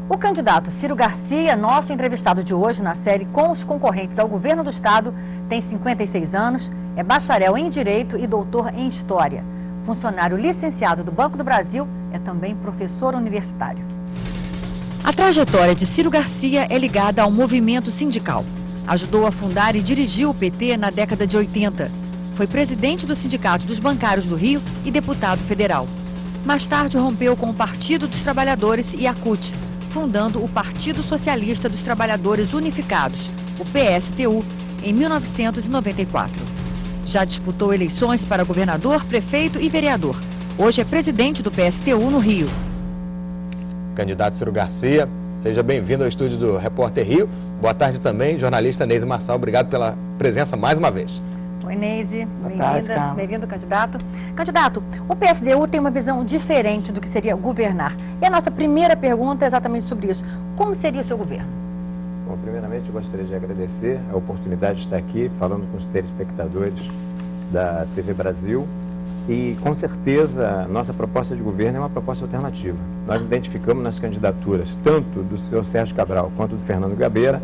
O candidato Ciro Garcia, nosso entrevistado de hoje na série Com os Concorrentes ao Governo do Estado, tem 56 anos, é bacharel em Direito e doutor em História. Funcionário licenciado do Banco do Brasil, é também professor universitário. A trajetória de Ciro Garcia é ligada ao movimento sindical. Ajudou a fundar e dirigiu o PT na década de 80. Foi presidente do Sindicato dos Bancários do Rio e deputado federal. Mais tarde rompeu com o Partido dos Trabalhadores e a CUT, fundando o Partido Socialista dos Trabalhadores Unificados, o PSTU, em 1994. Já disputou eleições para governador, prefeito e vereador. Hoje é presidente do PSTU no Rio. Candidato Ciro Garcia, seja bem-vindo ao estúdio do Repórter Rio. Boa tarde também, jornalista Neise Marçal. Obrigado pela presença mais uma vez. Oi, Neise. Bem-vinda. Bem-vindo, candidato. Candidato, o PSTU tem uma visão diferente do que seria governar. E a nossa primeira pergunta é exatamente sobre isso. Como seria o seu governo? Bom, primeiramente eu gostaria de agradecer a oportunidade de estar aqui falando com os telespectadores da TV Brasil. E, com certeza, nossa proposta de governo é uma proposta alternativa. Nós identificamos nas candidaturas, tanto do senhor Sérgio Cabral quanto do Fernando Gabeira,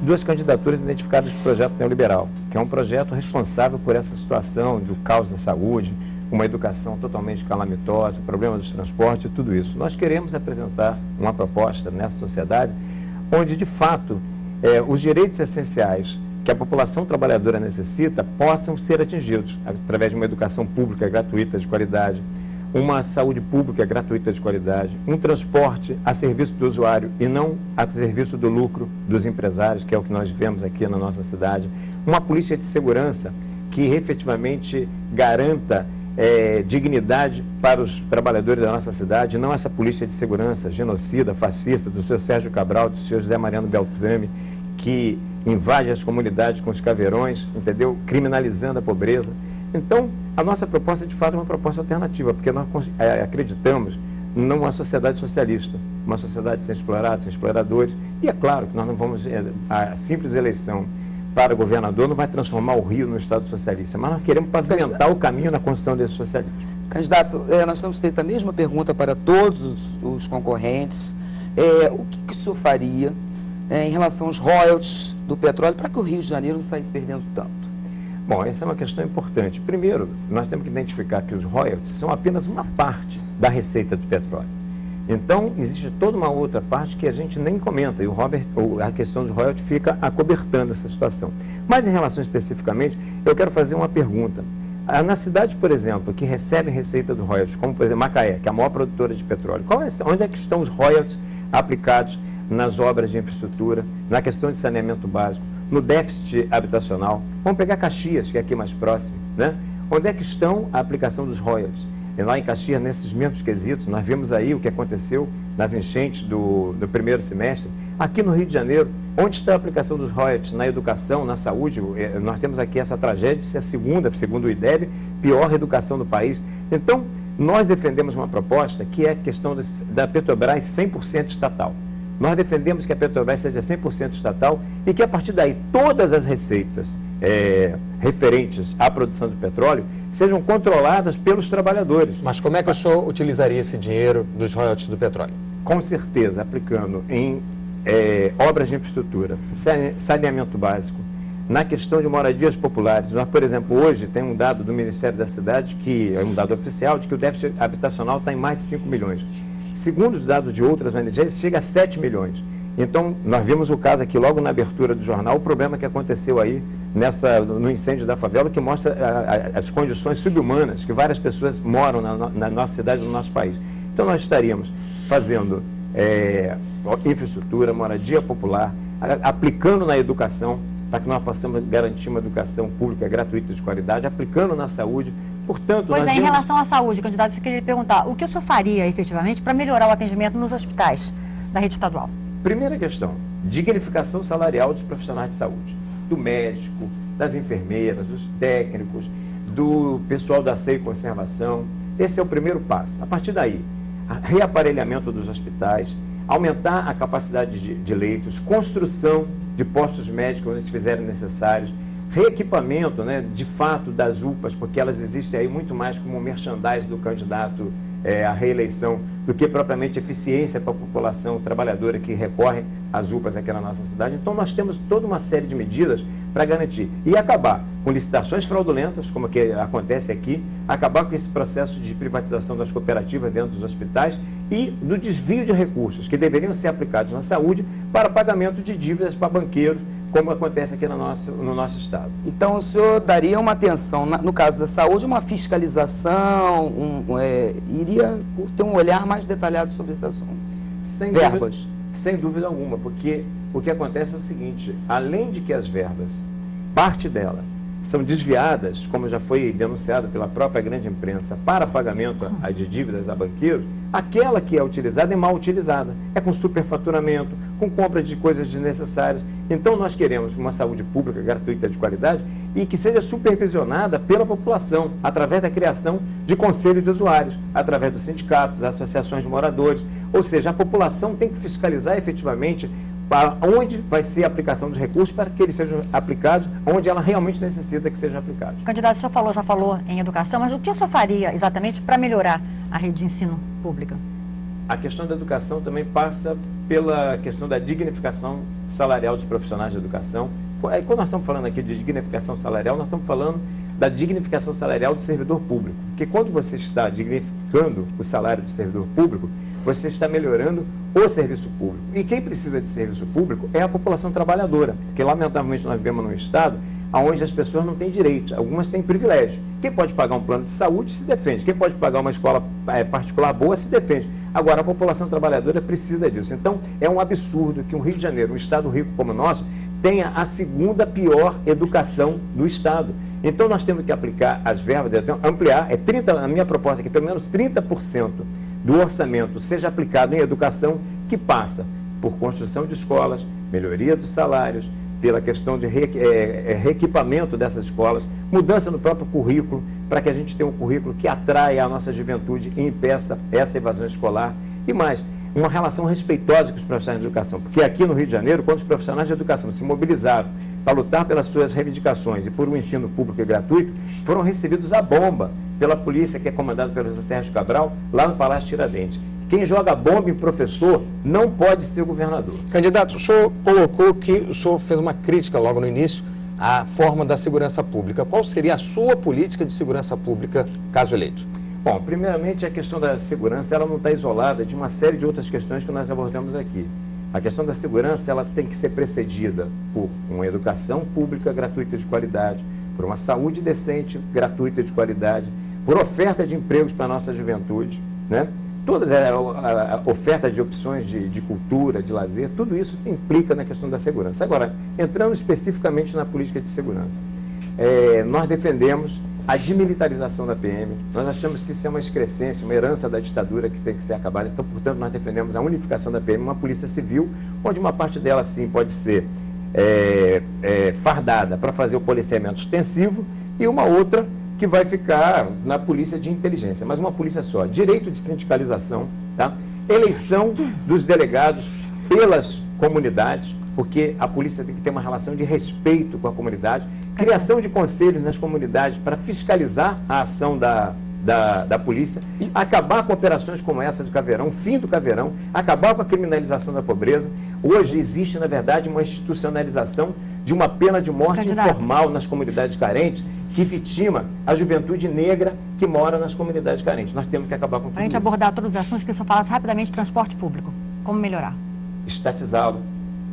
duas candidaturas identificadas do projeto neoliberal, que é um projeto responsável por essa situação do caos da saúde, uma educação totalmente calamitosa, o problema dos transportes e tudo isso. Nós queremos apresentar uma proposta nessa sociedade onde, de fato, os direitos essenciais que a população trabalhadora necessita possam ser atingidos através de uma educação pública gratuita de qualidade, uma saúde pública gratuita de qualidade, um transporte a serviço do usuário e não a serviço do lucro dos empresários, que é o que nós vemos aqui na nossa cidade, uma política de segurança que efetivamente garanta dignidade para os trabalhadores da nossa cidade, não essa política de segurança genocida, fascista, do senhor Sérgio Cabral, do senhor José Mariano Beltrame, que invade as comunidades com os caveirões, entendeu? Criminalizando a pobreza. Então, a nossa proposta, de fato, é uma proposta alternativa, porque nós acreditamos numa sociedade socialista, uma sociedade sem explorados, sem exploradores, e é claro que nós não vamos, a simples eleição para governador não vai transformar o Rio no Estado socialista, mas nós queremos pavimentar o caminho na construção desse socialismo. Candidato, nós temos feito a mesma pergunta para todos os concorrentes. O que o senhor faria em relação aos royalties do petróleo para que o Rio de Janeiro não saísse perdendo tanto? Bom, essa é uma questão importante. Primeiro, nós temos que identificar que os royalties são apenas uma parte da receita do petróleo. Então, existe toda uma outra parte que a gente nem comenta, e a questão dos royalties fica acobertando essa situação. Mas, em relação especificamente, eu quero fazer uma pergunta. Na cidade, por exemplo, que recebe receita do royalties, como, por exemplo, Macaé, que é a maior produtora de petróleo, onde é que estão os royalties aplicados nas obras de infraestrutura, na questão de saneamento básico, no déficit habitacional? Vamos pegar Caxias, que é aqui mais próximo, né? Onde é que estão a aplicação dos royalties? E lá em Caxias, nesses mesmos quesitos, nós vimos aí o que aconteceu nas enchentes do primeiro semestre. Aqui no Rio de Janeiro, onde está a aplicação dos royalties? Na educação, na saúde? Nós temos aqui essa tragédia de ser a segunda, segundo o IDEB, pior educação do país. Então, nós defendemos uma proposta que é a questão da Petrobras 100% estatal. Nós defendemos que a Petrobras seja 100% estatal e que, a partir daí, todas as receitas referentes à produção de petróleo sejam controladas pelos trabalhadores. Mas como é que o senhor utilizaria esse dinheiro dos royalties do petróleo? Com certeza, aplicando em obras de infraestrutura, saneamento básico, na questão de moradias populares. Nós, por exemplo, hoje tem um dado do Ministério da Cidade, que é um dado oficial, de que o déficit habitacional está em mais de 5 milhões. Segundo os dados de outras ONGs, chega a 7 milhões. Então, nós vimos o caso aqui logo na abertura do jornal, o problema que aconteceu aí no incêndio da favela, que mostra as condições subhumanas que várias pessoas moram na nossa cidade, no nosso país. Então, nós estaríamos fazendo infraestrutura, moradia popular, aplicando na educação, para que nós possamos garantir uma educação pública gratuita de qualidade, aplicando na saúde. Portanto, pois em relação à saúde, candidato, eu queria lhe perguntar, o que o senhor faria efetivamente para melhorar o atendimento nos hospitais da rede estadual? Primeira questão, dignificação salarial dos profissionais de saúde, do médico, das enfermeiras, dos técnicos, do pessoal da asseio e conservação. Esse é o primeiro passo. A partir daí, reaparelhamento dos hospitais, aumentar a capacidade de leitos, construção de postos médicos onde se fizerem necessários, reequipamento, né, de fato, das UPAs, porque elas existem aí muito mais como merchandise do candidato a reeleição do que propriamente eficiência para a população trabalhadora que recorre às UPAs aqui na nossa cidade. Então, nós temos toda uma série de medidas para garantir e acabar com licitações fraudulentas, como que acontece aqui, acabar com esse processo de privatização das cooperativas dentro dos hospitais e do desvio de recursos que deveriam ser aplicados na saúde para pagamento de dívidas para banqueiros, como acontece aqui no nosso estado. Então, o senhor daria uma atenção, no caso da saúde, uma fiscalização, iria ter um olhar mais detalhado sobre esse assunto? Verbas? Sem dúvida alguma, porque o que acontece é o seguinte, além de que as verbas, parte dela, são desviadas, como já foi denunciado pela própria grande imprensa, para pagamento de dívidas a banqueiros, aquela que é utilizada é mal utilizada, é com superfaturamento, com compra de coisas desnecessárias. Então, nós queremos uma saúde pública gratuita de qualidade e que seja supervisionada pela população, através da criação de conselhos de usuários, através dos sindicatos, associações de moradores. Ou seja, a população tem que fiscalizar efetivamente para onde vai ser a aplicação dos recursos para que eles sejam aplicados, onde ela realmente necessita que sejam aplicados. Candidato, o senhor já falou em educação, mas o que o senhor faria exatamente para melhorar a rede de ensino pública? A questão da educação também passa pela questão da dignificação salarial dos profissionais de educação. Quando nós estamos falando aqui de dignificação salarial, nós estamos falando da dignificação salarial do servidor público. Porque quando você está dignificando o salário do servidor público, você está melhorando o serviço público. E quem precisa de serviço público é a população trabalhadora, porque lamentavelmente nós vivemos num estado onde as pessoas não têm direito, algumas têm privilégio. Quem pode pagar um plano de saúde se defende, quem pode pagar uma escola particular boa se defende. Agora, a população trabalhadora precisa disso. Então, é um absurdo que um Rio de Janeiro, um estado rico como o nosso, tenha a segunda pior educação do estado. Então, nós temos que aplicar as verbas, ampliar, a minha proposta é que pelo menos 30% do orçamento seja aplicado em educação, que passa por construção de escolas, melhoria dos salários, pela questão de reequipamento dessas escolas, mudança no próprio currículo, para que a gente tenha um currículo que atraia a nossa juventude e impeça essa evasão escolar. E mais, uma relação respeitosa com os profissionais de educação, porque aqui no Rio de Janeiro, quando os profissionais de educação se mobilizaram para lutar pelas suas reivindicações e por um ensino público e gratuito, foram recebidos à bomba pela polícia, que é comandada pelo José Sérgio Cabral, lá no Palácio Tiradentes. Quem joga bomba em professor não pode ser governador. Candidato, o senhor colocou que o senhor fez uma crítica logo no início à forma da segurança pública. Qual seria a sua política de segurança pública, caso eleito? Bom, primeiramente, a questão da segurança ela não está isolada de uma série de outras questões que nós abordamos aqui. A questão da segurança ela tem que ser precedida por uma educação pública gratuita de qualidade, por uma saúde decente, gratuita de qualidade, por oferta de empregos para a nossa juventude, né? Todas a oferta de opções de cultura, de lazer, tudo isso implica na questão da segurança. Agora, entrando especificamente na política de segurança, nós defendemos a desmilitarização da PM, nós achamos que isso é uma excrescência, uma herança da ditadura que tem que ser acabada, então, portanto, nós defendemos a unificação da PM, uma polícia civil, onde uma parte dela, sim, pode ser fardada para fazer o policiamento extensivo e uma outra que vai ficar na polícia de inteligência, mas uma polícia só. Direito de sindicalização, tá? Eleição dos delegados pelas comunidades, porque a polícia tem que ter uma relação de respeito com a comunidade, criação de conselhos nas comunidades para fiscalizar a ação da polícia, acabar com operações como essa do Caveirão, fim do Caveirão, acabar com a criminalização da pobreza. Hoje existe, na verdade, uma institucionalização de uma pena de morte informal nas comunidades carentes, que vitima a juventude negra que mora nas comunidades carentes. Nós temos que acabar com tudo isso. Para a gente abordar todos os assuntos, que o senhor falasse rapidamente de transporte público. Como melhorar? Estatizá-lo.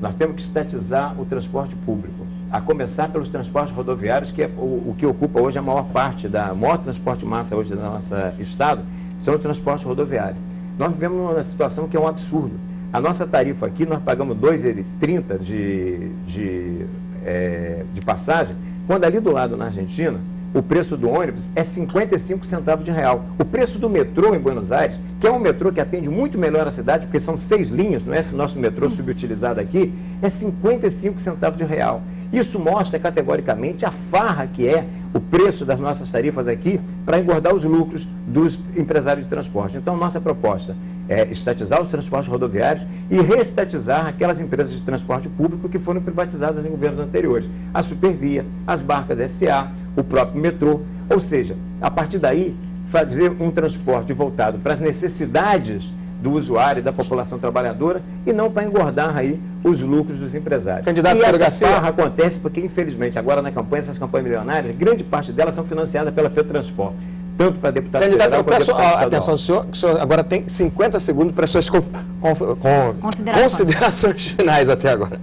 Nós temos que estatizar o transporte público, a começar pelos transportes rodoviários, que é o que ocupa hoje a maior parte, o maior transporte massa hoje do nosso estado, são os transportes rodoviários. Nós vivemos numa situação que é um absurdo. A nossa tarifa aqui, nós pagamos R$ 2,30 de passagem, quando ali do lado na Argentina, o preço do ônibus é 55 centavos de real. O preço do metrô em Buenos Aires, que é um metrô que atende muito melhor a cidade, porque são 6 linhas, não é esse nosso metrô subutilizado aqui, é 55 centavos de real. Isso mostra categoricamente a farra que é o preço das nossas tarifas aqui para engordar os lucros dos empresários de transporte. Então, nossa proposta é estatizar os transportes rodoviários e reestatizar aquelas empresas de transporte público que foram privatizadas em governos anteriores. A Supervia, as Barcas SA, o próprio metrô. Ou seja, a partir daí, fazer um transporte voltado para as necessidades do usuário e da população trabalhadora e não para engordar aí os lucros dos empresários. Candidato e Ciro essa Garcia. farra acontece porque, infelizmente, agora na campanha, essas campanhas milionárias, grande parte delas são financiadas pela FETransport, tanto para deputado Candidato, federal eu quanto peço deputado a estadual. atenção do senhor, que o senhor agora tem 50 segundos para suas considerações finais até agora.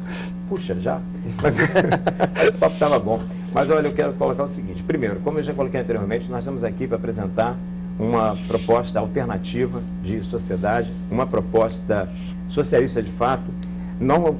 Puxa, já? Mas o papo estava bom. Mas olha, eu quero colocar o seguinte. Primeiro, como eu já coloquei anteriormente, nós estamos aqui para apresentar uma proposta alternativa de sociedade, uma proposta socialista de fato. Não,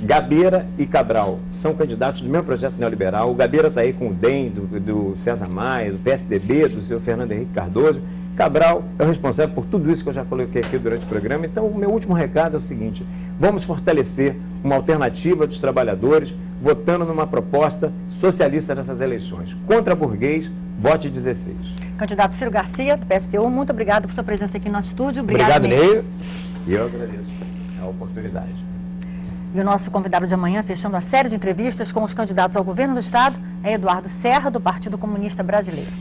Gabeira e Cabral são candidatos do meu projeto neoliberal. O Gabeira está aí com o DEM, do César Maia, do PSDB, do senhor Fernando Henrique Cardoso. Cabral é o responsável por tudo isso que eu já coloquei aqui durante o programa. Então, o meu último recado é o seguinte: vamos fortalecer uma alternativa dos trabalhadores, votando numa proposta socialista nessas eleições. Contra burguês, vote 16. Candidato Ciro Garcia, do PSTU, muito obrigado por sua presença aqui no nosso estúdio. Obrigado, Ney. E eu agradeço a oportunidade. E o nosso convidado de amanhã, fechando a série de entrevistas com os candidatos ao governo do Estado, é Eduardo Serra, do Partido Comunista Brasileiro.